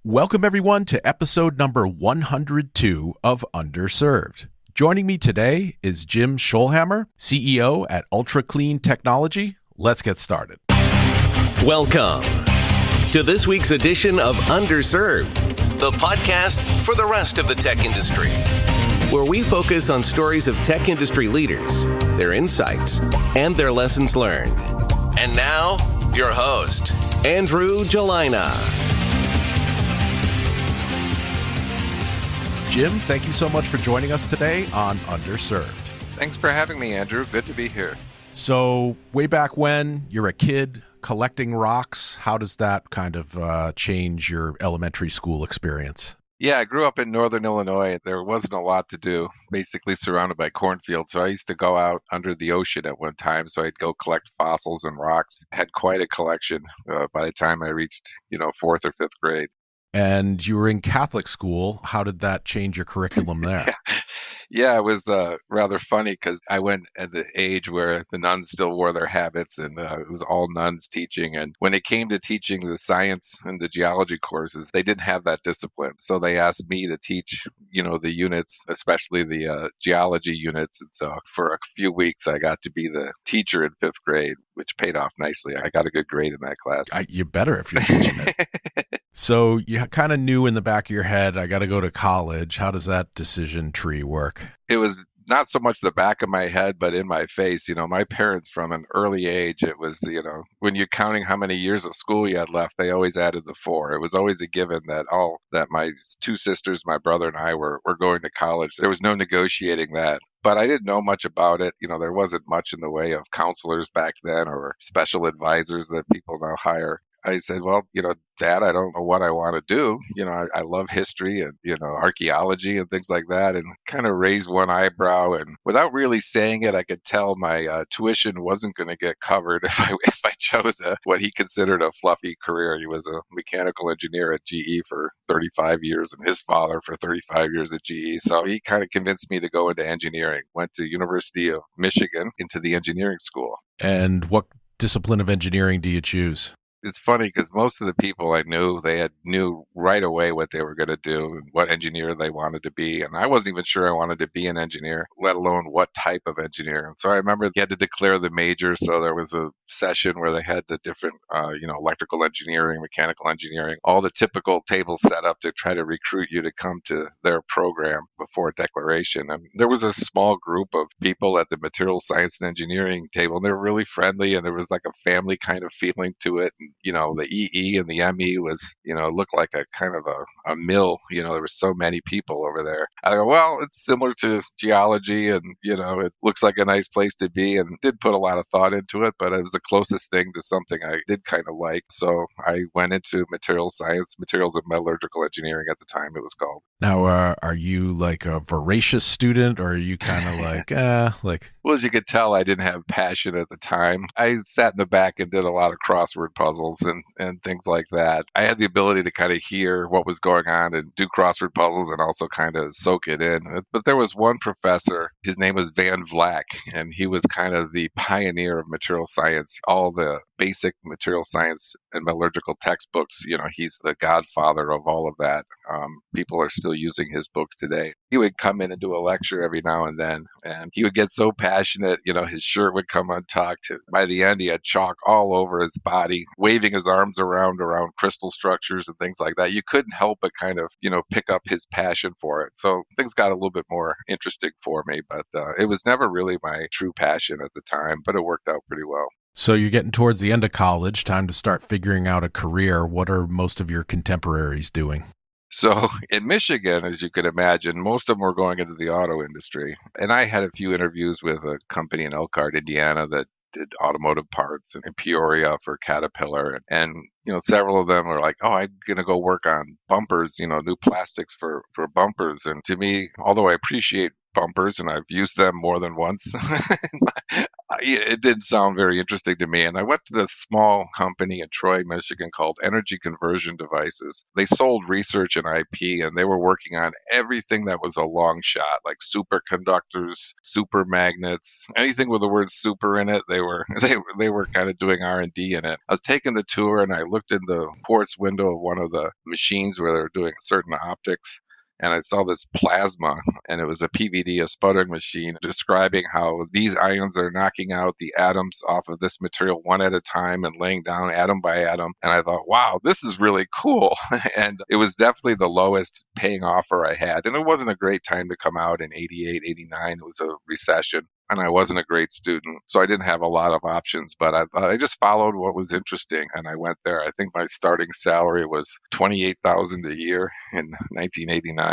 Welcome, everyone, to episode number 102 of Underserved. Joining me today is Jim Scholhamer, CEO at Ultra Clean Technology. Let's get started. Welcome to this week's edition of Underserved, the podcast for the rest of the tech industry, where we focus on stories of tech industry leaders, their insights, and their lessons learned. And now, your host, Andrew Jelina. Jim, thank you so much for joining us today on Underserved. Thanks for having me, Andrew. Good to be here. So, way back when, you're a kid collecting rocks. How does that kind of change your elementary school experience? Yeah, I grew up in northern Illinois. There wasn't a lot to do, basically surrounded by cornfields. So I used to go out under the ocean at one time. So I'd go collect fossils and rocks. Had quite a collection by the time I reached, fourth or fifth grade. And you were in Catholic school. How did that change your curriculum there? Yeah, it was rather funny because I went at the age where the nuns still wore their habits and it was all nuns teaching. And when it came to teaching the science and the geology courses, they didn't have that discipline. So they asked me to teach, the units, especially the geology units. And so for a few weeks, I got to be the teacher in fifth grade, which paid off nicely. I got a good grade in that class. You better if you're teaching it. So you kind of knew in the back of your head, I got to go to college. How does that decision tree work? It was not so much the back of my head, but in my face. My parents from an early age, it was, when you're counting how many years of school you had left, they always added the 4. It was always a given that my 2 sisters, my brother and I were going to college. There was no negotiating that. But I didn't know much about it. There wasn't much in the way of counselors back then or special advisors that people now hire. I said, well, Dad, I don't know what I want to do. I love history and, archaeology and things like that, and kind of raised one eyebrow. And without really saying it, I could tell my tuition wasn't going to get covered if I chose what he considered a fluffy career. He was a mechanical engineer at GE for 35 years and his father for 35 years at GE. So he kind of convinced me to go into engineering, went to University of Michigan into the engineering school. And what discipline of engineering do you choose? It's funny because most of the people I knew, knew right away what they were going to do and what engineer they wanted to be. And I wasn't even sure I wanted to be an engineer, let alone what type of engineer. And so I remember you had to declare the major. So there was a session where they had the different, electrical engineering, mechanical engineering, all the typical tables set up to try to recruit you to come to their program before declaration. And there was a small group of people at the material science and engineering table, and they were really friendly, and there was like a family kind of feeling to it. And, the EE and the ME was, looked like a kind of a mill. There were so many people over there. I go, well, it's similar to geology and, it looks like a nice place to be, and did put a lot of thought into it, but it was the closest thing to something I did kind of like. So I went into materials and metallurgical engineering at the time it was called. Now, are you like a voracious student, or are you kind of like, Well, as you could tell, I didn't have passion at the time. I sat in the back and did a lot of crossword puzzles and things like that. I had the ability to kind of hear what was going on and do crossword puzzles and also kind of soak it in. But there was one professor, his name was Van Vleck, and he was kind of the pioneer of material science. All the basic material science and metallurgical textbooks, he's the godfather of all of that. People are still using his books today. He would come in and do a lecture every now and then, and he would get so passionate, his shirt would come untucked. By the end, he had chalk all over his body, waving his arms around crystal structures and things like that. You couldn't help but kind of, pick up his passion for it. So things got a little bit more interesting for me, but it was never really my true passion at the time, but it worked out pretty well. So you're getting towards the end of college, time to start figuring out a career. What are most of your contemporaries doing? So in Michigan, as you could imagine, most of them were going into the auto industry. And I had a few interviews with a company in Elkhart, Indiana that did automotive parts, and in Peoria for Caterpillar. And, several of them were like, oh, I'm going to go work on bumpers, new plastics for bumpers. And to me, although I appreciate bumpers, and I've used them more than once. It didn't sound very interesting to me. And I went to this small company in Troy, Michigan called Energy Conversion Devices. They sold research and IP, and they were working on everything that was a long shot, like superconductors, super magnets, anything with the word super in it. They were kind of doing R&D in it. I was taking the tour, and I looked in the quartz window of one of the machines where they were doing certain optics, and I saw this plasma, and it was a PVD, a sputtering machine, describing how these ions are knocking out the atoms off of this material one at a time and laying down atom by atom. And I thought, wow, this is really cool. And it was definitely the lowest paying offer I had. And it wasn't a great time to come out in 88, 89. It was a recession, and I wasn't a great student, so I didn't have a lot of options, but I just followed what was interesting, and I went there. I think my starting salary was $28,000 a year in 1989.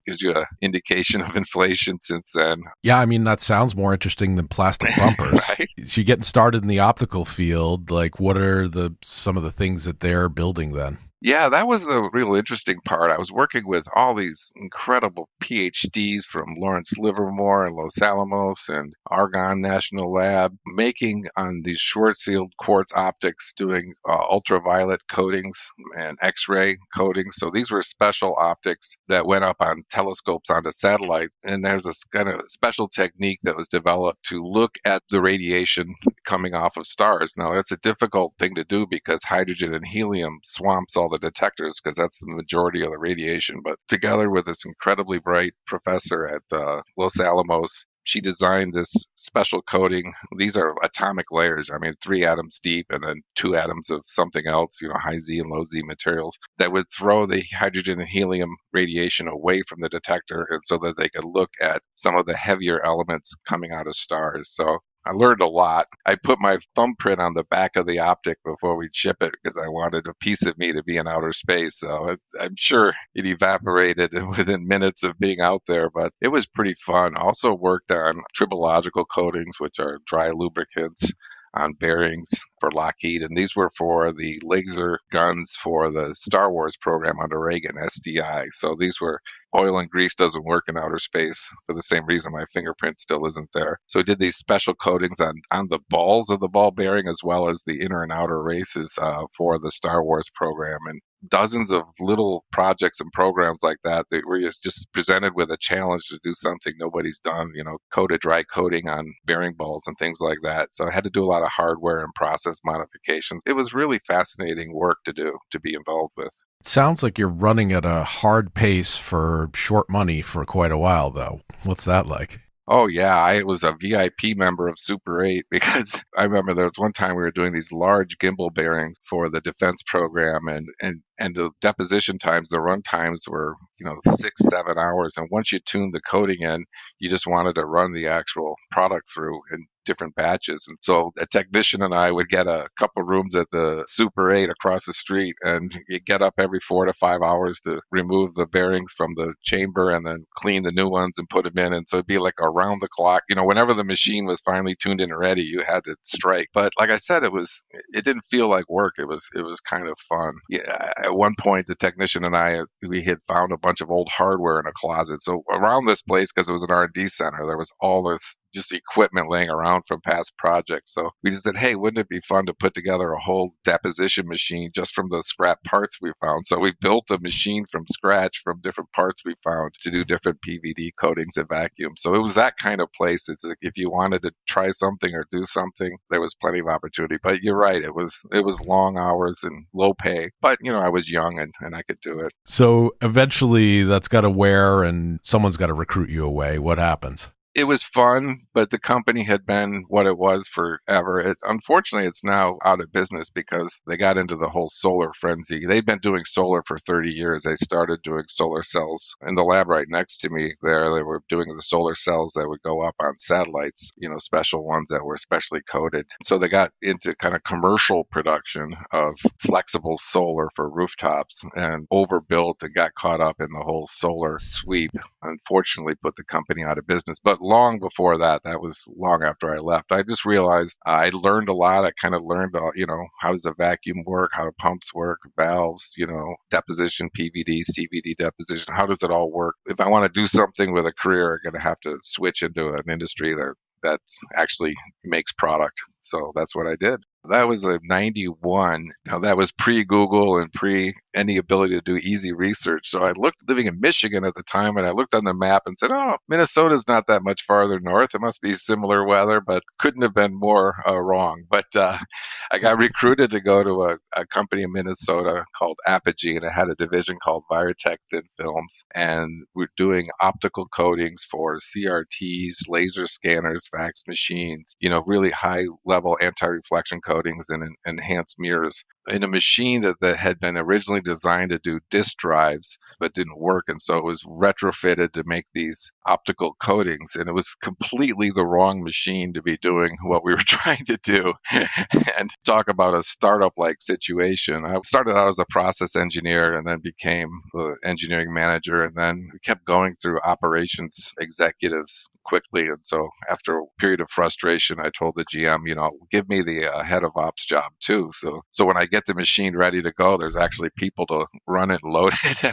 Gives you an indication of inflation since then. Yeah, I mean, that sounds more interesting than plastic bumpers. Right? So you're getting started in the optical field. Like, what are some of the things that they're building then? Yeah, that was the real interesting part. I was working with all these incredible PhDs from Lawrence Livermore and Los Alamos and Argonne National Lab, making on these Schwarzschild quartz optics, doing ultraviolet coatings and X-ray coatings. So these were special optics that went up on telescopes onto satellites. And there's a kind of special technique that was developed to look at the radiation coming off of stars. Now, that's a difficult thing to do because hydrogen and helium swamps all the detectors, because that's the majority of the radiation. But together with this incredibly bright professor at Los Alamos, she designed this special coating. These are atomic layers. I mean, 3 atoms deep and then 2 atoms of something else, high Z and low Z materials that would throw the hydrogen and helium radiation away from the detector, and so that they could look at some of the heavier elements coming out of stars. So I learned a lot. I put my thumbprint on the back of the optic before we'd ship it because I wanted a piece of me to be in outer space. So I'm sure it evaporated within minutes of being out there, but it was pretty fun. Also worked on tribological coatings, which are dry lubricants on bearings for Lockheed, and these were for the laser guns for the Star Wars program under Reagan, SDI. So these were oil and grease doesn't work in outer space for the same reason my fingerprint still isn't there. So I did these special coatings on the balls of the ball bearing as well as the inner and outer races for the Star Wars program, and dozens of little projects and programs like that where you're just presented with a challenge to do something nobody's done, coat a dry coating on bearing balls and things like that. So I had to do a lot of hardware and process modifications. It was really fascinating work to do, to be involved with. It sounds like you're running at a hard pace for short money for quite a while, though. What's that like? Oh, yeah. I was a VIP member of Super 8 because I remember there was one time we were doing these large gimbal bearings for the defense program, and the deposition times, the run times were, 6-7 hours. And once you tuned the coating in, you just wanted to run the actual product through in different batches. And so a technician and I would get a couple rooms at the Super 8 across the street, and you get up every 4 to 5 hours to remove the bearings from the chamber and then clean the new ones and put them in. And so it'd be like around the clock, whenever the machine was finally tuned in and ready, you had to strike. But like I said, it didn't feel like work. It was kind of fun. Yeah, at one point, the technician and I, we had found a bunch of old hardware in a closet. So around this place, because it was an R&D center, there was all this just equipment laying around from past projects. So we just said, hey, wouldn't it be fun to put together a whole deposition machine just from the scrap parts we found? So we built a machine from scratch from different parts we found to do different PVD coatings and vacuum. So it was that kind of place. It's like if you wanted to try something or do something, there was plenty of opportunity. But you're right, it was long hours and low pay. But I was young and I could do it. So eventually that's got to wear and someone's got to recruit you away. What happens? It was fun, but the company had been what it was forever. Unfortunately, it's now out of business because they got into the whole solar frenzy. They'd been doing solar for 30 years. They started doing solar cells in the lab right next to me there. They were doing the solar cells that would go up on satellites, special ones that were specially coated. So they got into kind of commercial production of flexible solar for rooftops and overbuilt and got caught up in the whole solar sweep. Unfortunately, put the company out of business. But But long before that, that was long after I left, I just realized I learned a lot. I kind of learned, how does a vacuum work, how do pumps work, valves, deposition, PVD, CVD deposition, how does it all work? If I want to do something with a career, I'm going to have to switch into an industry that actually makes product. So that's what I did. That was a 91. Now, that was pre-Google and pre any ability to do easy research. So I looked, living in Michigan at the time, and I looked on the map and said, oh, Minnesota's not that much farther north. It must be similar weather, but couldn't have been more wrong. But I got recruited to go to a company in Minnesota called Apogee, and it had a division called Viratech Thin Films. And we're doing optical coatings for CRTs, laser scanners, fax machines, really high level anti-reflection coatings and enhanced mirrors in a machine that had been originally designed to do disk drives but didn't work, and so it was retrofitted to make these optical coatings, and it was completely the wrong machine to be doing what we were trying to do. And talk about a startup like situation. I started out as a process engineer and then became the engineering manager, and then we kept going through operations executives quickly. And so after a period of frustration, I told the GM, give me the head of ops job too. So when I get the machine ready to go, there's actually people to run it and load it.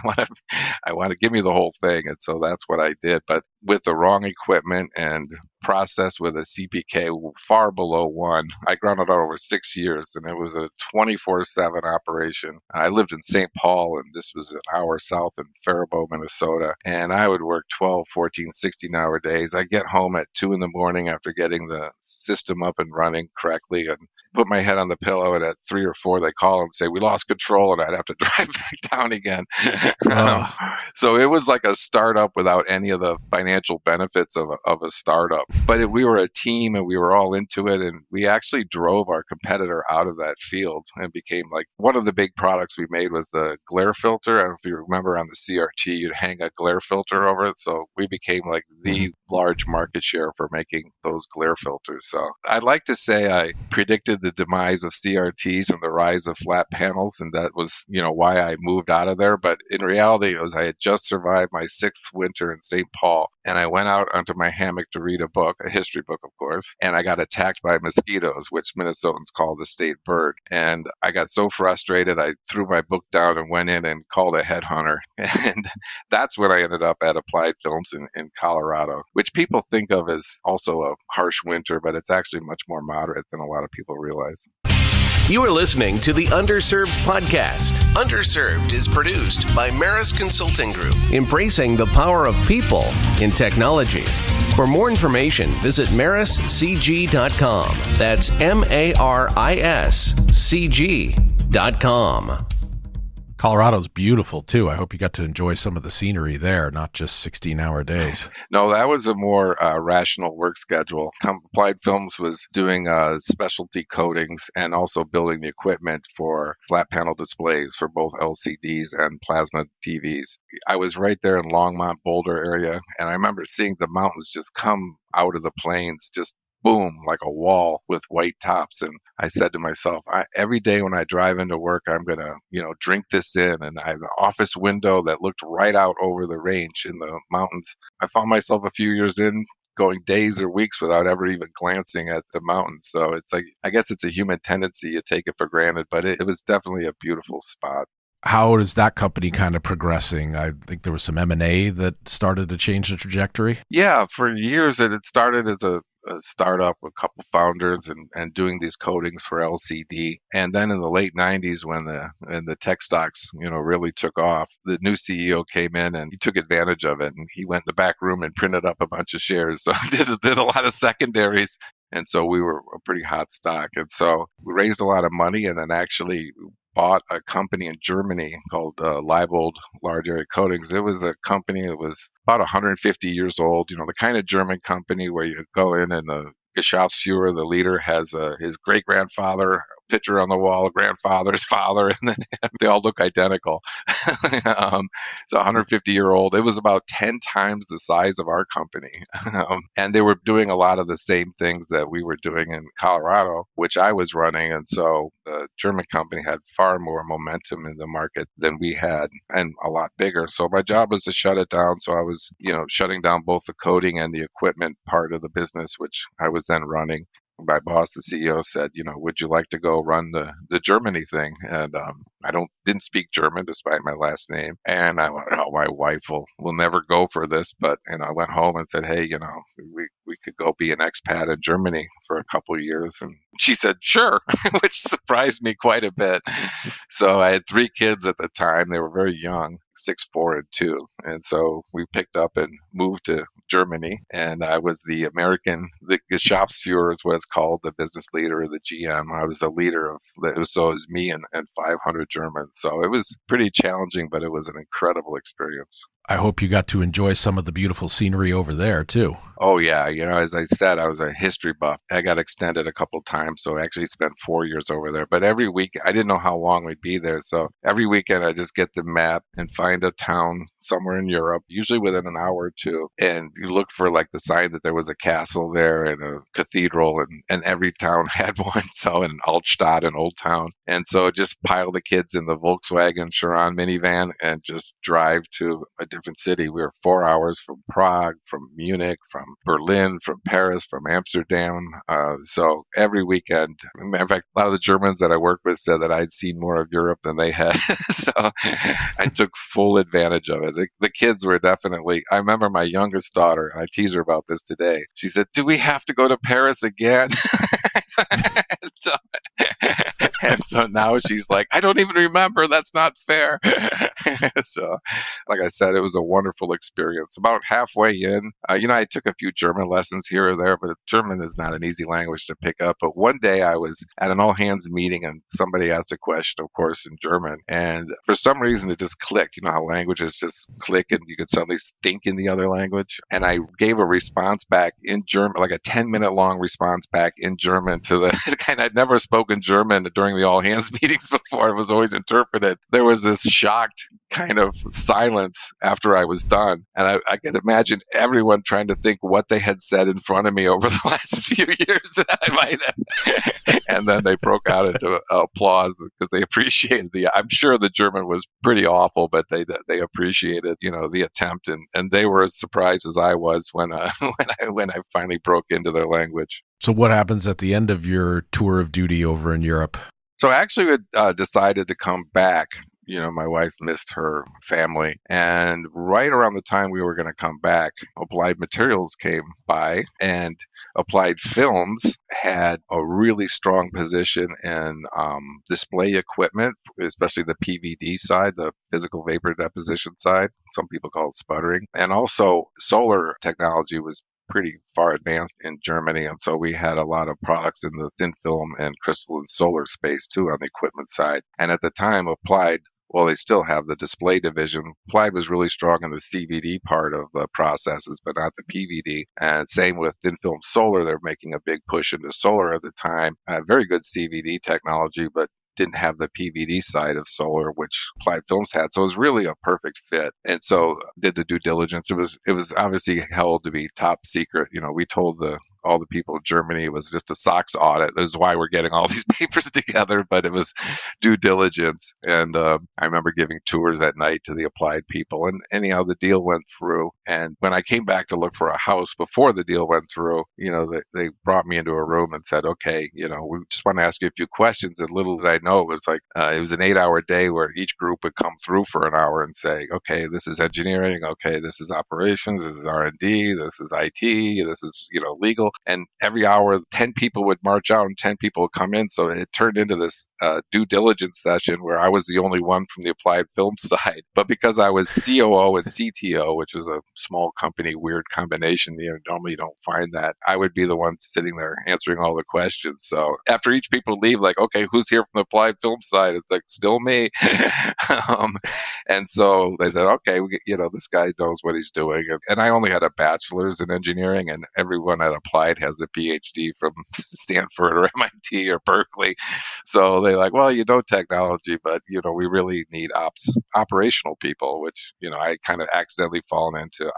I want to give me the whole thing. And so that's what I did. But with the wrong equipment and process with a CPK far below 1, I ground it out over 6 years, and it was a 24/7 operation. I lived in St. Paul, and this was an hour south in Faribault, Minnesota, and I would work 12, 14, 16-hour days. I get home at 2 in the morning after getting the system up and running correctly, and put my head on the pillow, and at 3 or 4 they call and say we lost control, and I'd have to drive back down again. So it was like a startup without any of the financial benefits of a startup. But we were a team, and we were all into it, and we actually drove our competitor out of that field and became like one of the big products we made was the glare filter. I don't know if you remember on the CRT, you'd hang a glare filter over it. So we became like the large market share for making those glare filters. So I'd like to say I predicted the demise of CRTs and the rise of flat panels, and that was, why I moved out of there. But in reality, it was I had just survived my 6th winter in St. Paul, and I went out onto my hammock to read a book, a history book, of course, and I got attacked by mosquitoes, which Minnesotans call the state bird. And I got so frustrated, I threw my book down and went in and called a headhunter. And that's when I ended up at Applied Films in Colorado, which people think of as also a harsh winter, but it's actually much more moderate than a lot of people realize. You are listening to the Underserved podcast. Underserved is produced by Maris Consulting Group, embracing the power of people in technology. For more information, visit mariscg.com. That's mariscg.com. Colorado's beautiful, too. I hope you got to enjoy some of the scenery there, not just 16-hour days. No, that was a more rational work schedule. Applied Films was doing specialty coatings and also building the equipment for flat panel displays for both LCDs and plasma TVs. I was right there in Longmont, Boulder area, and I remember seeing the mountains just come out of the plains, just boom, like a wall with white tops. And I said to myself, every day when I drive into work, I'm going to, drink this in. And I have an office window that looked right out over the range in the mountains. I found myself a few years in going days or weeks without ever even glancing at the mountains. So it's like, I guess it's a human tendency. You take it for granted, but it was definitely a beautiful spot. How is that company kind of progressing? I think there was some M&A that started to change the trajectory. Yeah, for years it had started as a startup with a couple founders and doing these coatings for LCD. And then in the late 90s, when the tech stocks, really took off, the new CEO came in and he took advantage of it. And he went in the back room and printed up a bunch of shares. So did a lot of secondaries. And so we were a pretty hot stock. And so we raised a lot of money and then actually bought a company in Germany called Leibold Large Area Coatings. It was a company that was about 150 years old, the kind of German company where you go in and the Geschäftsführer, the leader, has his great-grandfather picture on the wall, grandfather's father, and then they all look identical. It's a 150-year-old. It was about 10 times the size of our company. And they were doing a lot of the same things that we were doing in Colorado, which I was running. And so the German company had far more momentum in the market than we had, and a lot bigger. So my job was to shut it down. So I was, shutting down both the coding and the equipment part of the business, which I was then running. My boss, the CEO, said, would you like to go run the Germany thing? And I didn't speak German despite my last name. And I went, oh, my wife will never go for this. But I went home and said, hey, we could go be an expat in Germany for a couple of years. And she said, sure, which surprised me quite a bit. So I had 3 kids at the time. They were very young, 6, 4, and 2. And so we picked up and moved to Germany. And I was the Geschäftsführer is what it's called, the business leader or the GM. I was the leader of so it was me and 500 Germans. So it was pretty challenging, but it was an incredible experience. I hope you got to enjoy some of the beautiful scenery over there too. Oh, yeah. As I said, I was a history buff. I got extended a couple times, so I actually spent 4 years over there. But every week, I didn't know how long we'd be there. So every weekend, I just get the map and find a town somewhere in Europe, usually within an hour or two. And you look for like the sign that there was a castle there and a cathedral, and every town had one. So in Altstadt, an old town. And so just pile the kids in the Volkswagen Chiron minivan and just drive to a different city. We were 4 hours from Prague, from Munich, from Berlin, from Paris, from Amsterdam. So every weekend, in fact, a lot of the Germans that I worked with said that I'd seen more of Europe than they had. So I took full advantage of it. The kids were definitely, I remember my youngest daughter, and I tease her about this today. She said, do we have to go to Paris again? And so now she's like, I don't even remember. That's not fair. So, like I said, it was a wonderful experience. About halfway in, I took a few German lessons here or there, but German is not an easy language to pick up. But one day I was at an all-hands meeting and somebody asked a question, of course, in German. And for some reason, it just clicked. You know how languages just click and you could suddenly think in the other language. And I gave a response back in German, like a 10-minute long response back in German to the kind. I'd never spoken German during the all-hands meetings before. It was always interpreted. There was this shocked kind of silence after I was done. And I could imagine everyone trying to think what they had said in front of me over the last few years that I might have. And then they broke out into applause because they appreciated I'm sure the German was pretty awful, but they appreciated, the attempt. And they were as surprised as I was when I finally broke into their language. So what happens at the end of your tour of duty over in Europe? So I actually decided to come back. My wife missed her family. And right around the time we were going to come back, Applied Materials came by, and Applied Films had a really strong position in display equipment, especially the PVD side, the physical vapor deposition side. Some people call it sputtering. And also solar technology was pretty far advanced in Germany. And so we had a lot of products in the thin film and crystalline solar space too on the equipment side. And at the time, Applied, well, they still have the display division. Applied was really strong in the CVD part of the processes, but not the PVD. And same with thin film solar. They're making a big push into solar at the time. Very good CVD technology, but didn't have the PVD side of solar, which Applied Films had. So it was really a perfect fit. And so did the due diligence. It was obviously held to be top secret. We told all the people in Germany it was just a SOX audit. That is why we're getting all these papers together, but it was due diligence. And I remember giving tours at night to the Applied people. And anyhow, the deal went through. And when I came back to look for a house before the deal went through, they brought me into a room and said, okay, we just want to ask you a few questions. And little did I know, it was like, it was an 8-hour day where each group would come through for an hour and say, okay, this is engineering. Okay, this is operations. This is R&D. This is IT. This is, legal. And every hour, 10 people would march out and 10 people would come in. So it turned into this due diligence session where I was the only one from the Applied Film side. But because I was COO and CTO, which is a small company, weird combination, normally you don't find that, I would be the one sitting there answering all the questions. So after each people leave, like, okay, who's here from the Applied Film side? It's like, still me. And so they said, okay, this guy knows what he's doing. And I only had a bachelor's in engineering, and everyone at Applied has a PhD from Stanford or MIT or Berkeley. So they're like, well, technology, but, we really need operational people, which, I kind of accidentally fallen into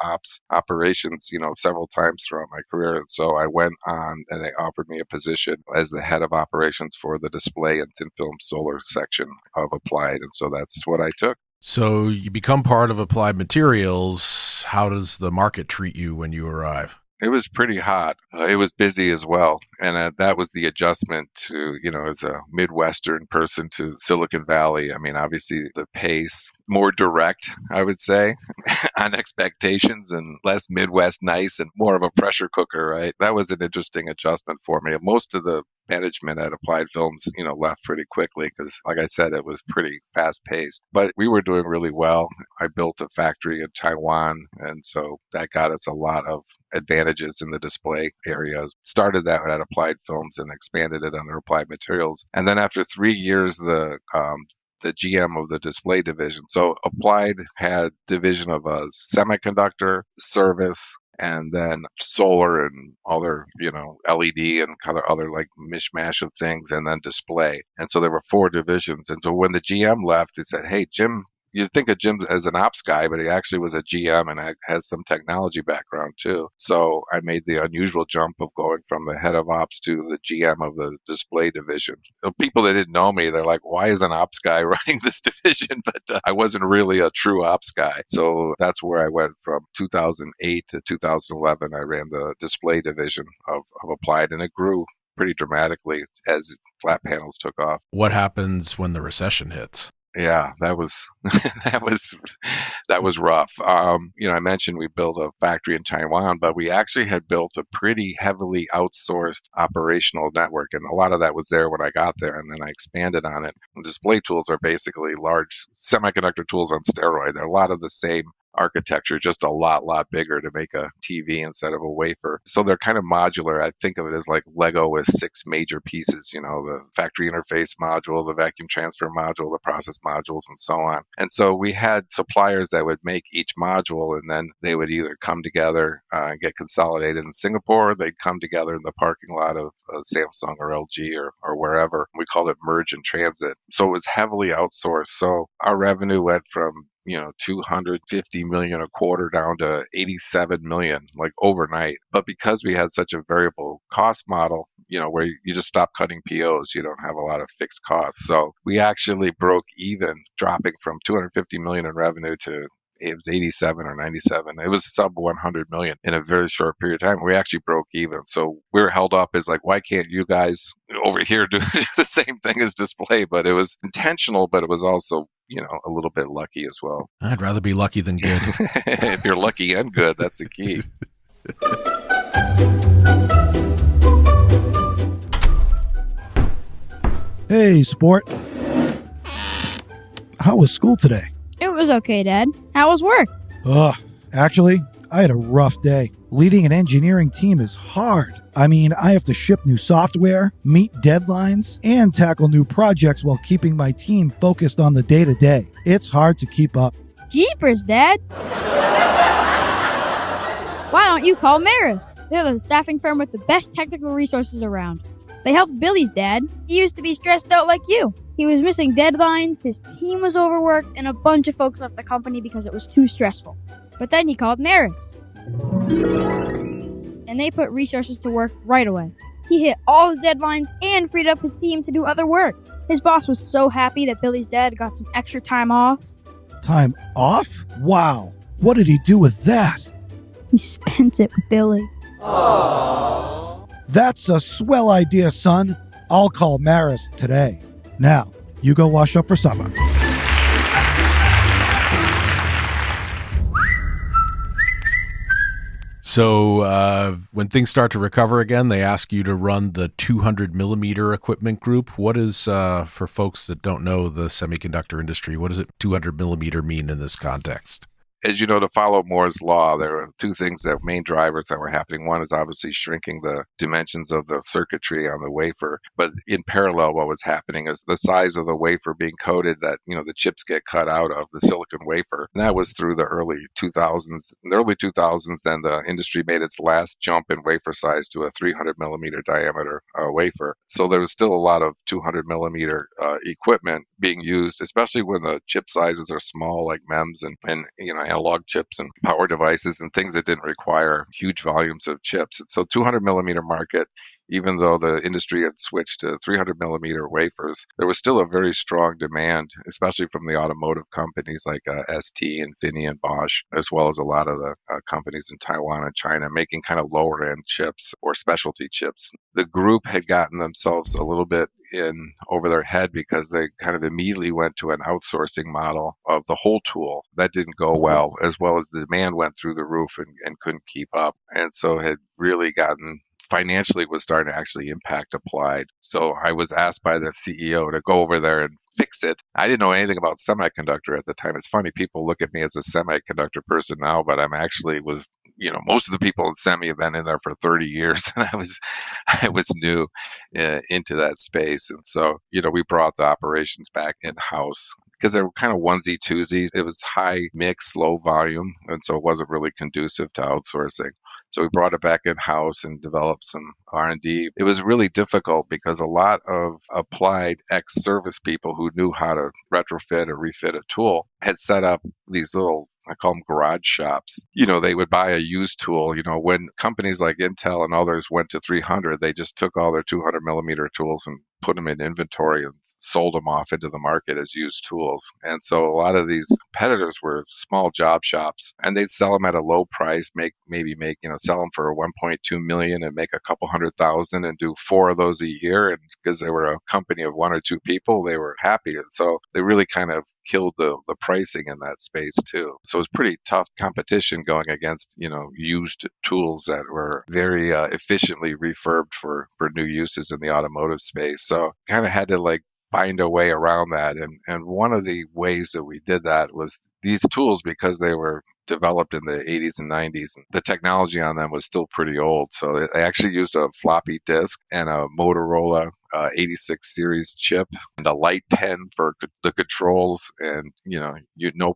operations, several times throughout my career. And so I went on and they offered me a position as the head of operations for the display and thin film solar section of Applied. And so that's what I took. So you become part of Applied Materials. How does the market treat you when you arrive? It was pretty hot. It was busy as well. And that was the adjustment to, as a Midwestern person to Silicon Valley. I mean, obviously the pace, more direct, I would say, on expectations and less Midwest nice and more of a pressure cooker, right? That was an interesting adjustment for me. Most of the management at Applied Films, left pretty quickly because, like I said, it was pretty fast paced. But we were doing really well. I built a factory in Taiwan, and so that got us a lot of advantages in the display area. Started that at Applied Films and expanded it under Applied Materials. And then after 3 years, the GM of the display division. So Applied had division of a semiconductor, service, and then solar and other, LED and other like mishmash of things, and then display. And so there were 4 divisions. And so when the GM left, he said, hey, Jim, you think of Jim as an ops guy, but he actually was a GM and has some technology background too. So I made the unusual jump of going from the head of ops to the GM of the display division. The people that didn't know me, they're like, why is an ops guy running this division? But I wasn't really a true ops guy. So that's where I went from 2008 to 2011. I ran the display division of Applied, and it grew pretty dramatically as flat panels took off. What happens when the recession hits? Yeah, that was that was rough. I mentioned we built a factory in Taiwan, but we actually had built a pretty heavily outsourced operational network, and a lot of that was there when I got there, and then I expanded on it. And display tools are basically large semiconductor tools on steroid. They're a lot of the same architecture, just a lot bigger to make a TV instead of a wafer. So they're kind of modular. I think of it as like Lego with 6 major pieces, the factory interface module, the vacuum transfer module, the process modules, and so on. And so we had suppliers that would make each module, and then they would either come together and get consolidated in Singapore, or they'd come together in the parking lot of Samsung or LG or wherever. We called it merge and transit. So it was heavily outsourced. So our revenue went from 250 million a quarter down to 87 million, like overnight. But because we had such a variable cost model, where you just stop cutting POs, you don't have a lot of fixed costs. So we actually broke even, dropping from 250 million in revenue to it was 87 or 97. It was sub 100 million in a very short period of time. We actually broke even. So we were held up as like, why can't you guys over here do the same thing as display? But it was intentional, but it was also, a little bit lucky as well. I'd rather be lucky than good. If you're lucky and good, that's the key. Hey, sport. How was school today? It was okay, Dad. How was work? Actually, I had a rough day. Leading an engineering team is hard. I mean, I have to ship new software, meet deadlines, and tackle new projects while keeping my team focused on the day-to-day. It's hard to keep up. Jeepers, Dad. Why don't you call Maris? They're the staffing firm with the best technical resources around. They helped Billy's dad. He used to be stressed out like you. He was missing deadlines, his team was overworked, and a bunch of folks left the company because it was too stressful. But then he called Maris. And they put resources to work right away. He hit all his deadlines and freed up his team to do other work. His boss was so happy that Billy's dad got some extra time off. Time off? Wow. What did he do with that? He spent it with Billy. Aww. That's a swell idea, son. I'll call Maris today. Now, you go wash up for supper. So when things start to recover again, they ask you to run the 200 millimeter equipment group. What is, for folks that don't know the semiconductor industry, what does it 200 millimeter mean in this context? as you know, to follow Moore's law, there are two things that main drivers that were happening. One is obviously shrinking the dimensions of the circuitry on the wafer, but in parallel, what was happening is the size of the wafer being coated that, the chips get cut out of the silicon wafer. And that was through the early 2000s. In the early 2000s, then the industry made its last jump in wafer size to a 300 millimeter diameter wafer. So there was still a lot of 200 millimeter equipment being used, especially when the chip sizes are small, like MEMS and analog chips and power devices and things that didn't require huge volumes of chips. So 200 millimeter market, even though the industry had switched to 300 millimeter wafers, there was still a very strong demand, especially from the automotive companies like ST, Infineon, Bosch, as well as a lot of the companies in Taiwan and China making kind of lower end chips or specialty chips. The group had gotten themselves a little bit in over their head because they kind of immediately went to an outsourcing model of the whole tool. That didn't go well as the demand went through the roof and couldn't keep up. And so had really gotten financially was starting to actually impact Applied. So I was asked by the CEO to go over there and fix it. I didn't know anything about semiconductor at the time. It's funny, people look at me as a semiconductor person now, but I'm actually was, most of the people in semi have been in there for 30 years, and I was new into that space. And so, we brought the operations back in-house because they were kind of onesie twosies. It was high mix, low volume, and so it wasn't really conducive to outsourcing. So we brought it back in-house and developed some R&D. It was really difficult because a lot of Applied ex-service people who knew how to retrofit or refit a tool had set up these little, I call them garage shops. They would buy a used tool. When companies like Intel and others went to 300, they just took all their 200 millimeter tools and put them in inventory and sold them off into the market as used tools. And so a lot of these competitors were small job shops, and they'd sell them at a low price, sell them for 1.2 million and make a couple $100,000 and do 4 of those a year. And because they were a company of 1 or 2 people, they were happy. And so they really kind of killed the pricing in that space too. So it was pretty tough competition going against, used tools that were very efficiently refurbed for new uses in the automotive space. So kind of had to find a way around that. And one of the ways that we did that was these tools, because they were developed in the 80s and 90s, the technology on them was still pretty old. So they actually used a floppy disk and a Motorola 86 series chip and a light pen for the controls, and no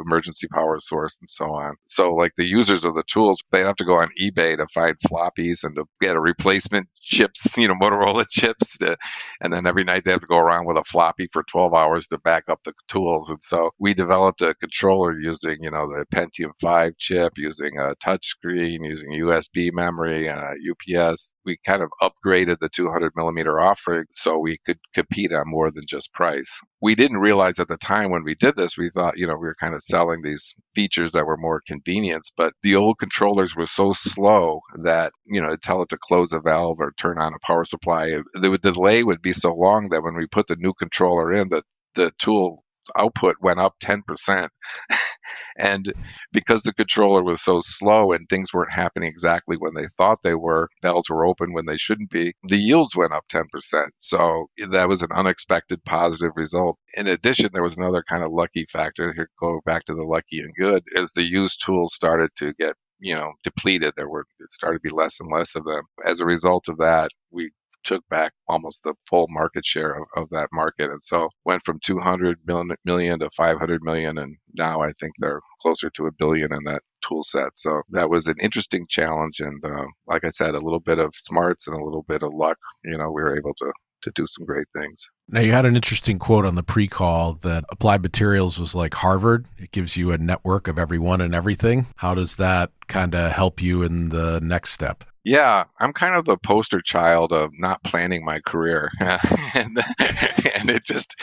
emergency power source and so on. So the users of the tools, they'd have to go on eBay to find floppies and to get a replacement chips, Motorola chips, and then every night they have to go around with a floppy for 12 hours to back up the tools. And so we developed a controller using the Pentium 5 chip, using a touch screen, using USB memory and a UPS. We kind of upgraded the 200 millimeter offering so we could compete on more than just price. We didn't realize at the time when we did this, we thought, we were kind of selling these features that were more convenience, but the old controllers were so slow that, to tell it to close a valve or turn on a power supply, the delay would be so long that when we put the new controller in, the tool output went up 10%. And because the controller was so slow and things weren't happening exactly when they thought they were, valves were open when they shouldn't be, the yields went up 10%. So that was an unexpected positive result. In addition, there was another kind of lucky factor. Here, go back to the lucky and good, as the used tools started to get depleted. It started to be less and less of them. As a result of that, we took back almost the full market share of that market. And so went from 200 million to 500 million. And now I think they're closer to $1 billion in that tool set. So that was an interesting challenge. And like I said, a little bit of smarts and a little bit of luck, we were able to do some great things. Now, you had an interesting quote on the pre-call that Applied Materials was like Harvard. It gives you a network of everyone and everything. How does that kind of help you in the next step? Yeah, I'm kind of the poster child of not planning my career. and it just,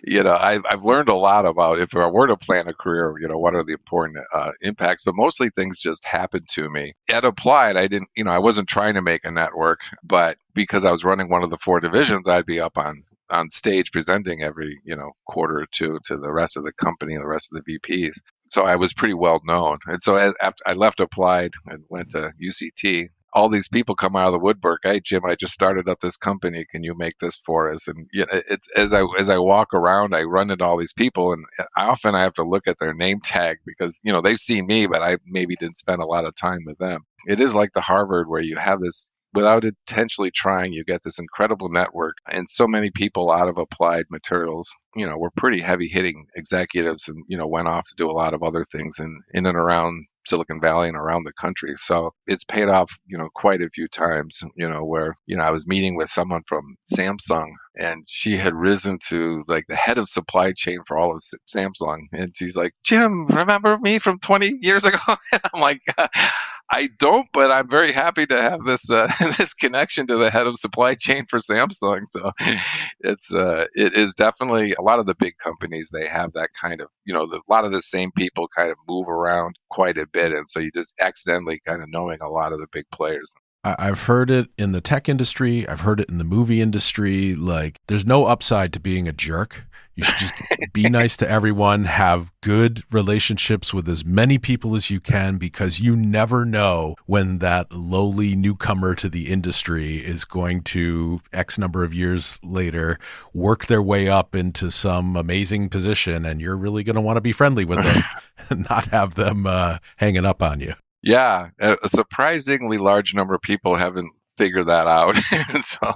I've learned a lot about if I were to plan a career, what are the important impacts, but mostly things just happened to me. At Applied, I wasn't trying to make a network, but because I was running one of the 4 divisions, I'd be up on stage presenting every, quarter or two to the rest of the company and the rest of the VPs. So I was pretty well known. And so after I left Applied and went to UCT, all these people come out of the woodwork. Hey, Jim, I just started up this company. Can you make this for us? And it's as I walk around, I run into all these people, and I have to look at their name tag because they've seen me, but I maybe didn't spend a lot of time with them. It is like the Harvard where you have this. Without intentionally trying, you get this incredible network, and so many people out of applied materials, were pretty heavy hitting executives and, went off to do a lot of other things in and around Silicon Valley and around the country. So it's paid off, quite a few times, where, I was meeting with someone from Samsung and she had risen to like the head of supply chain for all of Samsung. And she's like, Jim, remember me from 20 years ago? And I'm like, I don't, but I'm very happy to have this this connection to the head of supply chain for Samsung. So it is definitely a lot of the big companies. They have that kind of a lot of the same people kind of move around quite a bit, and so you just accidentally kind of knowing a lot of the big players. I've heard it in the tech industry. I've heard it in the movie industry. Like, there's no upside to being a jerk. You should just be nice to everyone, have good relationships with as many people as you can, because you never know when that lowly newcomer to the industry is going to, X number of years later, work their way up into some amazing position, and you're really going to want to be friendly with them and not have them hanging up on you. Yeah, a surprisingly large number of people haven't figured that out. And so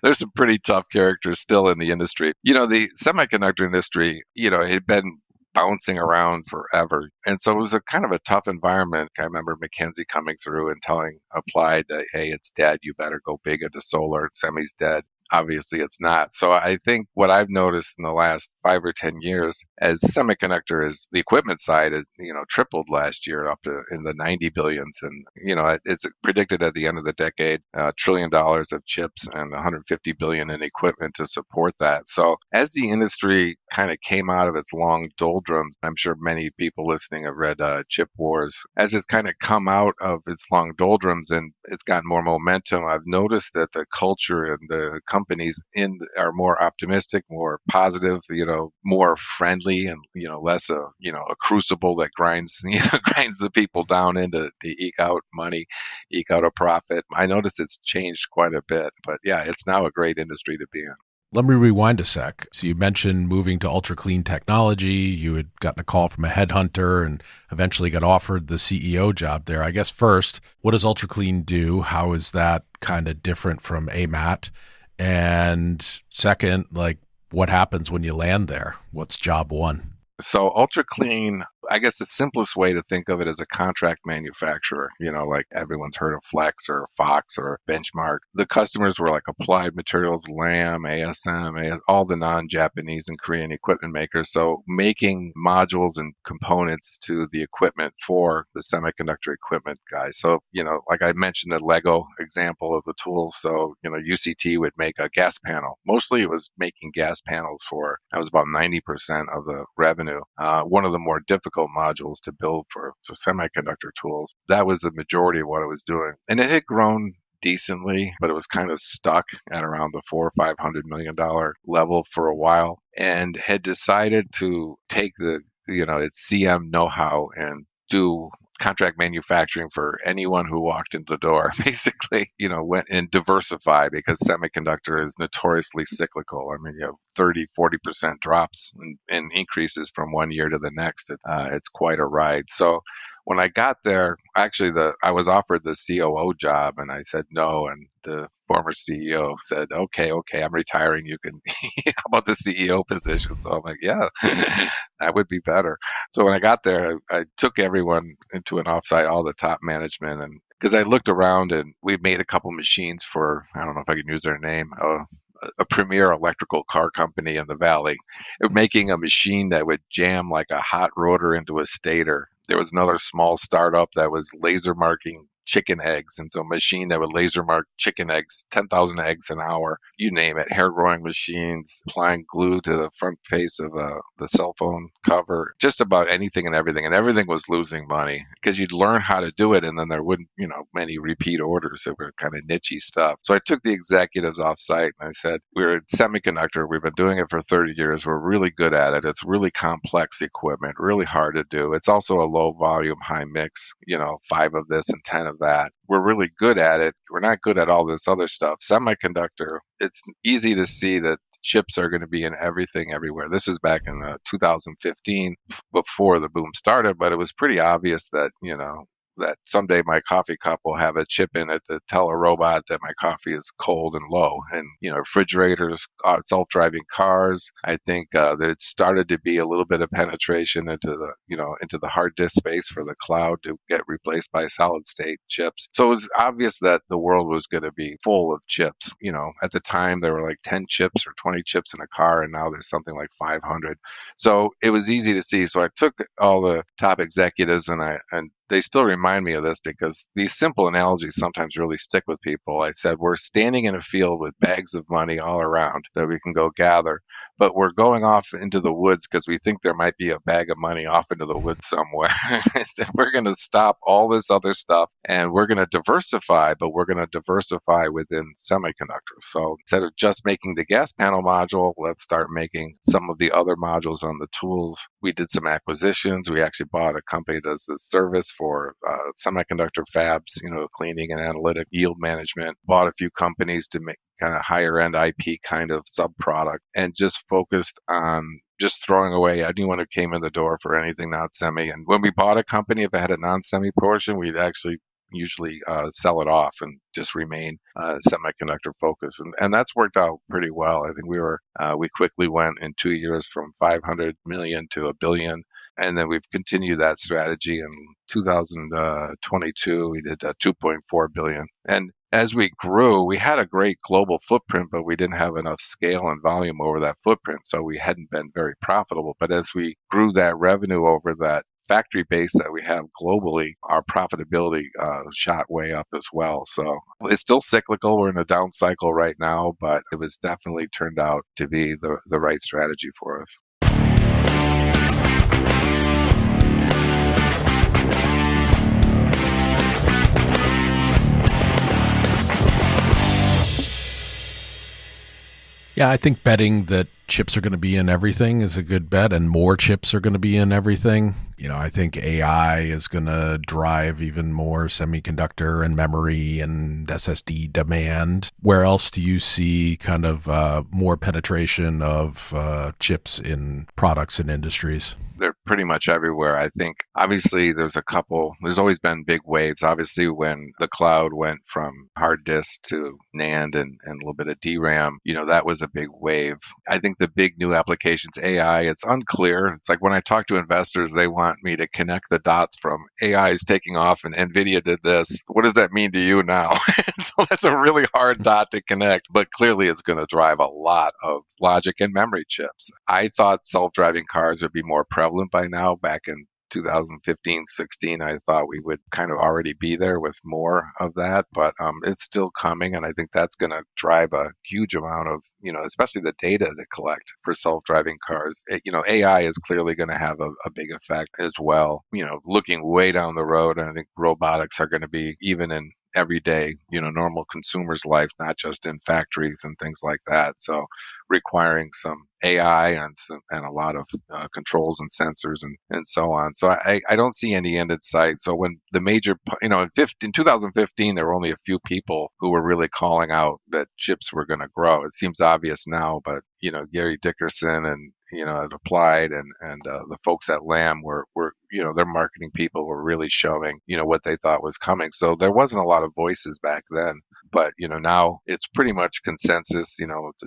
there's some pretty tough characters still in the industry. The semiconductor industry, it had been bouncing around forever. And so it was a kind of a tough environment. I remember McKinsey coming through and telling Applied that, hey, it's dead. You better go big into solar. Semi's dead. Obviously, it's not. So I think what I've noticed in the last 5 or 10 years, as semiconductor is the equipment side, tripled last year up to in the 90 billions, and it's predicted at the end of the decade, $1 trillion of chips and 150 billion in equipment to support that. So as the industry kind of came out of its long doldrums, I'm sure many people listening have read Chip Wars. As it's kind of come out of its long doldrums and it's gotten more momentum, I've noticed that the culture and the companies are more optimistic, more positive, more friendly, and less a crucible that grinds the people down into to eke out money, eke out a profit. I notice it's changed quite a bit, but yeah, it's now a great industry to be in. Let me rewind a sec. So you mentioned moving to ultra clean technology. You had gotten a call from a headhunter and eventually got offered the CEO job there. I guess first, what does ultra clean do? How is that kind of different from AMAT? And second, what happens when you land there? What's job one? So Ultra Clean, I guess the simplest way to think of it is a contract manufacturer, like everyone's heard of Flex or Fox or Benchmark. The customers were like Applied Materials, Lam, ASM, all the non-Japanese and Korean equipment makers. So making modules and components to the equipment for the semiconductor equipment guys. So, like I mentioned, the Lego example of the tools. So, UCT would make a gas panel. Mostly it was making gas panels that was about 90% of the revenue. One of the more difficult modules to build for semiconductor tools. That was the majority of what it was doing. And it had grown decently, but it was kind of stuck at around the $400 or $500 million level for a while, and had decided to take its CM know-how and do contract manufacturing for anyone who walked into the door, basically, went and diversify, because semiconductor is notoriously cyclical. I mean, you have 30, 40% drops and increases from one year to the next. It's quite a ride. So when I got there, actually, I was offered the COO job, and I said no. And the former CEO said, okay, I'm retiring. You can, how about the CEO position? So I'm like, yeah, that would be better. So when I got there, I took everyone into an offsite, all the top management, and because I looked around and we made a couple machines for, I don't know if I can use their name, a premier electrical car company in the Valley, making a machine that would jam like a hot rotor into a stator. There was another small startup that was laser marking chicken eggs, and so a machine that would laser mark chicken eggs, 10,000 eggs an hour, you name it, hair growing machines, applying glue to the front face of the cell phone cover, just about anything and everything was losing money because you'd learn how to do it, and then there wouldn't, many repeat orders that were kind of niche-y stuff. So I took the executives off site and I said, we're in semiconductor, we've been doing it for 30 years, we're really good at it, it's really complex equipment, really hard to do, it's also a low volume, high mix, 5 of this and 10 of of that. We're really good at it. We're not good at all this other stuff. Semiconductor, it's easy to see that chips are going to be in everything everywhere. This is back in 2015 before the boom started, but it was pretty obvious that, that someday my coffee cup will have a chip in it to tell a robot that my coffee is cold and low. And, refrigerators, self-driving cars. I think that it started to be a little bit of penetration into the hard disk space for the cloud to get replaced by solid state chips. So it was obvious that the world was going to be full of chips. At the time there were like 10 chips or 20 chips in a car, and now there's something like 500. So it was easy to see. So I took all the top executives and they still remind me of this because these simple analogies sometimes really stick with people. I said, we're standing in a field with bags of money all around that we can go gather, but we're going off into the woods because we think there might be a bag of money off into the woods somewhere. I said, we're going to stop all this other stuff and we're going to diversify, but we're going to diversify within semiconductors. So instead of just making the gas panel module, let's start making some of the other modules on the tools. We did some acquisitions. We actually bought a company that does this service for semiconductor fabs, cleaning and analytic yield management. Bought a few companies to make kind of higher end IP kind of sub product, and just focused on just throwing away anyone who came in the door for anything not semi. And when we bought a company, if it had a non-semi portion, we'd actually usually sell it off and just remain semiconductor focused, and that's worked out pretty well. I think we quickly went in 2 years from 500 million to a billion, and then we've continued that strategy. In 2022, we did 2.4 billion, and as we grew, we had a great global footprint, but we didn't have enough scale and volume over that footprint, so we hadn't been very profitable. But as we grew that revenue over that factory base that we have globally, our profitability shot way up as well. So it's still cyclical. We're in a down cycle right now, but it was definitely turned out to be the right strategy for us. Yeah, I think betting that chips are going to be in everything is a good bet, and more chips are going to be in everything. I think AI is going to drive even more semiconductor and memory and SSD demand. Where else do you see kind of more penetration of chips in products and industries? They're pretty much everywhere. I think obviously there's always been big waves. Obviously when the cloud went from hard disk to NAND and a little bit of DRAM, that was a big wave. I think the big new applications, AI, it's unclear. It's like when I talk to investors, they want me to connect the dots from AI is taking off and NVIDIA did this. What does that mean to you now? So that's a really hard dot to connect, but clearly it's going to drive a lot of logic and memory chips. I thought self-driving cars would be more prevalent by now. Back in 2015, 16, I thought we would kind of already be there with more of that, but it's still coming. And I think that's going to drive a huge amount of, especially the data to collect for self-driving cars. AI is clearly going to have a big effect as well. Looking way down the road, and I think robotics are going to be even in everyday, normal consumers' life, not just in factories and things like that. So requiring some AI and a lot of controls and sensors and so on. So I don't see any end in sight. So when the major, in 2015, there were only a few people who were really calling out that chips were going to grow. It seems obvious now, but Gary Dickerson and at Applied and the folks at Lam were their marketing people were really showing what they thought was coming. So there wasn't a lot of voices back then, but now it's pretty much consensus.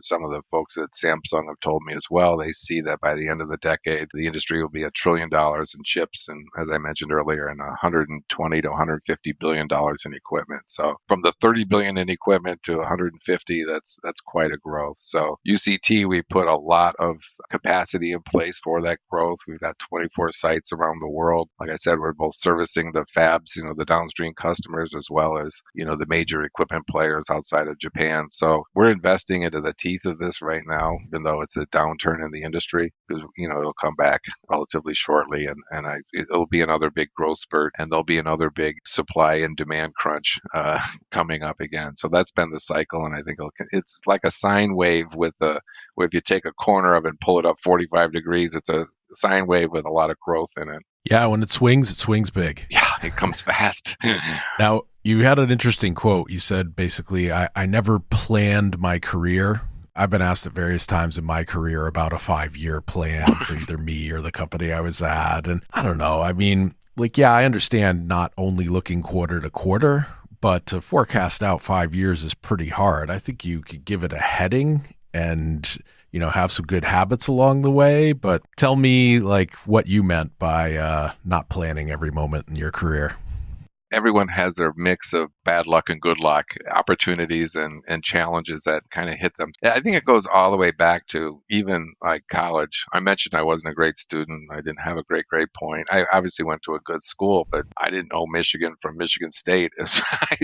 Some of the folks at Samsung have told me as well. They see that by the end of the decade, the industry will be $1 trillion in chips, and as I mentioned earlier, and 120 to 150 billion dollars in equipment. So from the 30 billion in equipment to 150, that's quite a growth. So UCT, we put a lot of capacity in place for that growth. We've got 24 sites around the world. Like I said, we're both servicing the fabs, the downstream customers, as well as, the major equipment players outside of Japan. So we're investing into the teeth of this right now, even though it's a downturn in the industry, because, it'll come back relatively shortly, and it'll be another big growth spurt, and there'll be another big supply and demand crunch coming up again. So that's been the cycle, and I think it's like a sine wave where if you take a corner of it and pull it up 45 degrees, it's a sine wave with a lot of growth in it. Yeah, when it swings big. Yeah, it comes fast. Now, You had an interesting quote. You said basically, I never planned my career. I've been asked at various times in my career about a 5-year plan for either me or the company I was at. And I don't know. I mean, like, yeah, I understand not only looking quarter to quarter, but to forecast out 5 years is pretty hard. I think you could give it a heading and, you know, have some good habits along the way. But tell me, like, what you meant by not planning every moment in your career. Everyone has their mix of bad luck and good luck, opportunities and challenges that kind of hit them. I think it goes all the way back to even like college. I mentioned I wasn't a great student. I didn't have a great grade point. I obviously went to a good school, but I didn't know Michigan from Michigan State. I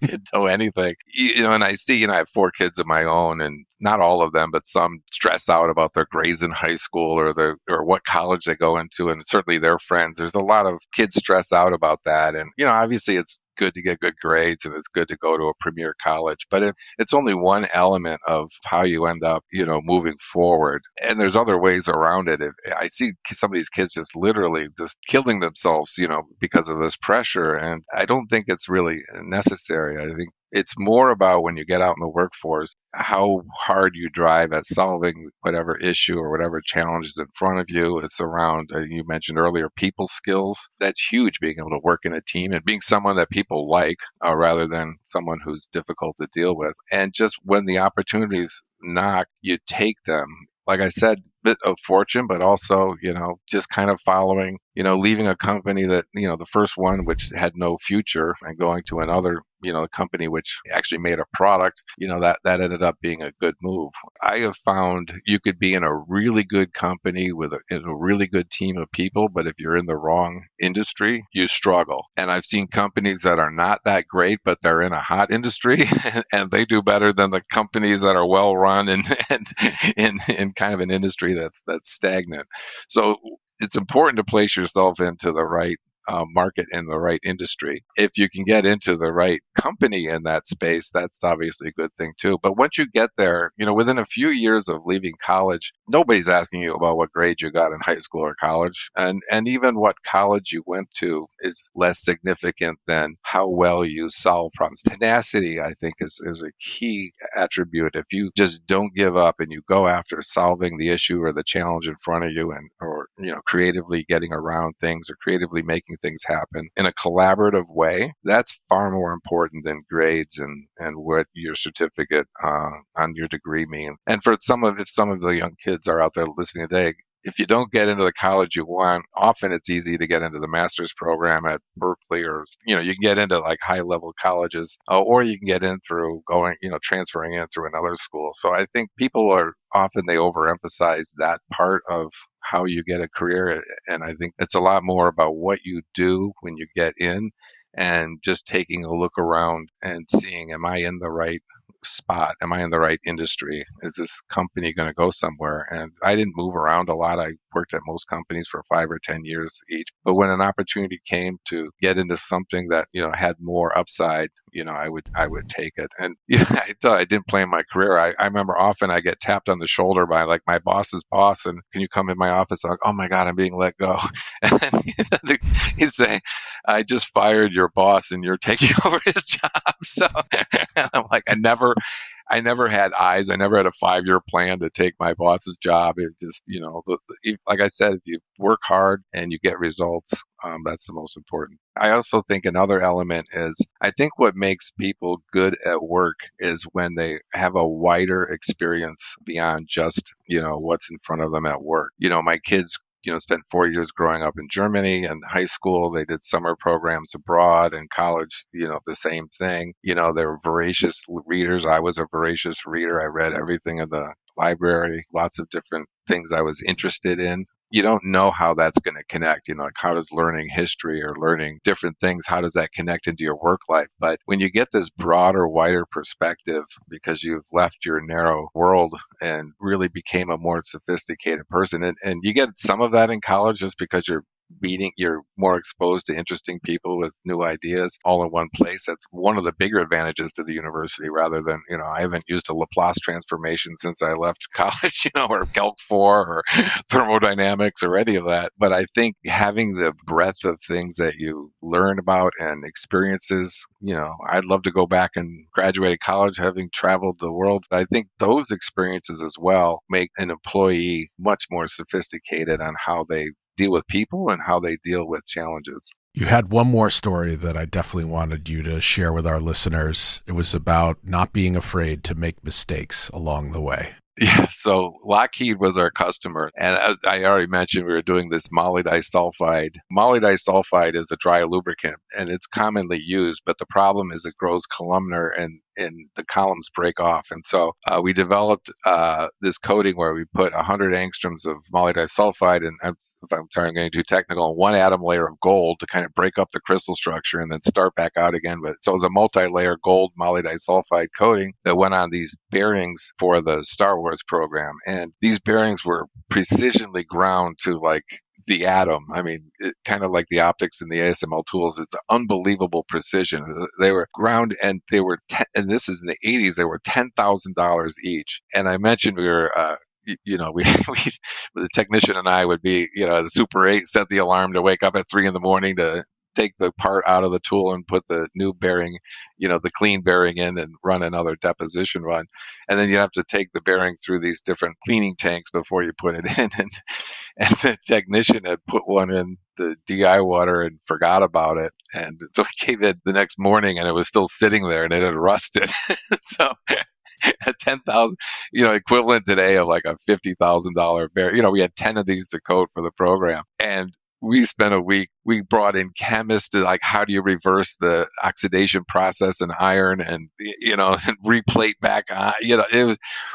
didn't know anything. You know, and I see, I have 4 kids of my own, and not all of them, but some stress out about their grades in high school or what college they go into, and certainly their friends. There's a lot of kids stress out about that. And, obviously it's good to get good grades and it's good to go to a premier college, but it's only one element of how you end up, moving forward. And there's other ways around it. I see some of these kids just literally just killing themselves, because of this pressure. And I don't think it's really necessary. I think it's more about when you get out in the workforce, how hard you drive at solving whatever issue or whatever challenge is in front of you. It's around, you mentioned earlier, people skills. That's huge, being able to work in a team and being someone that people like rather than someone who's difficult to deal with. And just when the opportunities knock, you take them. Like I said, bit of fortune, but also, just kind of following, leaving a company that, the first one, which had no future, and going to another, a company which actually made a product, that ended up being a good move. I have found you could be in a really good company with a really good team of people, but if you're in the wrong industry, you struggle. And I've seen companies that are not that great, but they're in a hot industry and they do better than the companies that are well run and in kind of an industry that's stagnant. So it's important to place yourself into the right market in the right industry. If you can get into the right company in that space, that's obviously a good thing too. But once you get there, within a few years of leaving college, nobody's asking you about what grade you got in high school or college. And even what college you went to is less significant than how well you solve problems. Tenacity, I think, is a key attribute. If you just don't give up and you go after solving the issue or the challenge in front of you, or creatively getting around things or creatively making things happen in a collaborative way, that's far more important than grades and what your certificate on your degree mean. And for some of the young kids are out there listening today, if you don't get into the college you want, often it's easy to get into the master's program at Berkeley, or, you can get into like high level colleges, or you can get in through going, transferring in through another school. So I think people they overemphasize that part of how you get a career. And I think it's a lot more about what you do when you get in and just taking a look around and seeing, am I in the right spot? Am I in the right industry? Is this company going to go somewhere? And I didn't move around a lot. I worked at most companies for 5 or 10 years each. But when an opportunity came to get into something that, had more upside, I would take it. And I didn't plan my career. I remember often I get tapped on the shoulder by like my boss's boss, and can you come in my office? I'm like, oh my God, I'm being let go. And then he'd say, I just fired your boss and you're taking over his job. So I'm like, I never had eyes. I never had a 5-year plan to take my boss's job. It's just, like I said, if you work hard and you get results, that's the most important. I also think another element is, I think what makes people good at work is when they have a wider experience beyond just, what's in front of them at work. My kids spent 4 years growing up in Germany, and high school, they did summer programs abroad, and college, the same thing. They were voracious readers. I was a voracious reader. I read everything in the library, lots of different things I was interested in. You don't know how that's going to connect, like how does learning history or learning different things, how does that connect into your work life? But when you get this broader, wider perspective, because you've left your narrow world and really became a more sophisticated person, and you get some of that in college just because you're you're more exposed to interesting people with new ideas all in one place. That's one of the bigger advantages to the university rather than, I haven't used a Laplace transformation since I left college, or Calc 4 or thermodynamics or any of that. But I think having the breadth of things that you learn about and experiences, I'd love to go back and graduate college having traveled the world. I think those experiences as well make an employee much more sophisticated on how they deal with people and how they deal with challenges. You had one more story that I definitely wanted you to share with our listeners. It was about not being afraid to make mistakes along the way. Yeah, so Lockheed was our customer. And as I already mentioned, we were doing this moly disulfide. Moly disulfide is a dry lubricant, and it's commonly used, but the problem is it grows columnar and the columns break off. And so we developed this coating where we put 100 angstroms of moly disulfide, and I'm getting too technical, 1 atom layer of gold to kind of break up the crystal structure and then start back out again. So it was a multi-layer gold moly disulfide coating that went on these bearings for the Star Wars program. And these bearings were precisionally ground to like the atom. I mean, kind of like the optics in the ASML tools. It's unbelievable precision. They were ground, and they were, and this is in the 80s, they were $10,000 each. And I mentioned we were, the technician and I would be, the Super 8, set the alarm to wake up at 3 a.m. to take the part out of the tool and put the new bearing, the clean bearing in and run another deposition run. And then you have to take the bearing through these different cleaning tanks before you put it in. And the technician had put one in the DI water and forgot about it. And so he came in the next morning and it was still sitting there and it had rusted. So at 10,000, equivalent today of like a $50,000 bearing, we had 10 of these to coat for the program. And we spent a week, we brought in chemists to like, how do you reverse the oxidation process in iron and, and replate back on,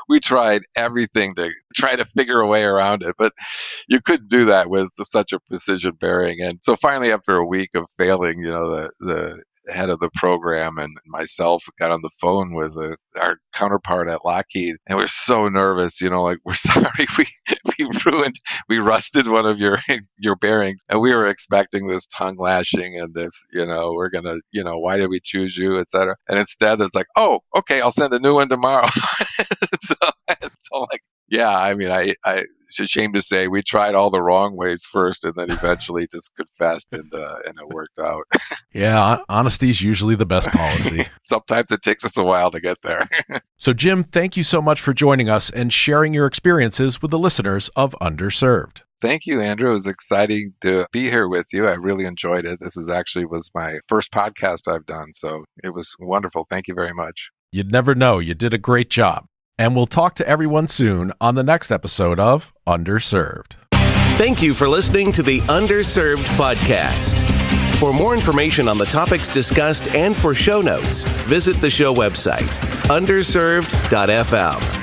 we tried everything to try to figure a way around it, but you couldn't do that with such a precision bearing. And so finally, after a week of failing, the head of the program and myself got on the phone with our counterpart at Lockheed, and we're so nervous, we're sorry, we rusted one of your bearings, and we were expecting this tongue lashing and this, we're gonna, why did we choose you, etc. And instead it's like, oh, okay, I'll send a new one tomorrow. So like, yeah, I mean, it's a shame to say we tried all the wrong ways first and then eventually just confessed and it worked out. Yeah, honesty is usually the best policy. Sometimes it takes us a while to get there. So Jim, thank you so much for joining us and sharing your experiences with the listeners of Underserved. Thank you, Andrew. It was exciting to be here with you. I really enjoyed it. This was my first podcast I've done, so it was wonderful. Thank you very much. You'd never know. You did a great job. And we'll talk to everyone soon on the next episode of Underserved. Thank you for listening to the Underserved podcast. For more information on the topics discussed and for show notes, visit the show website, underserved.fm.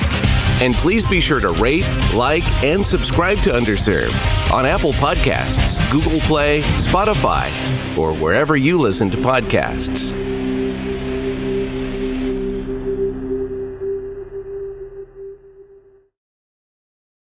And please be sure to rate, like, and subscribe to Underserved on Apple Podcasts, Google Play, Spotify, or wherever you listen to podcasts.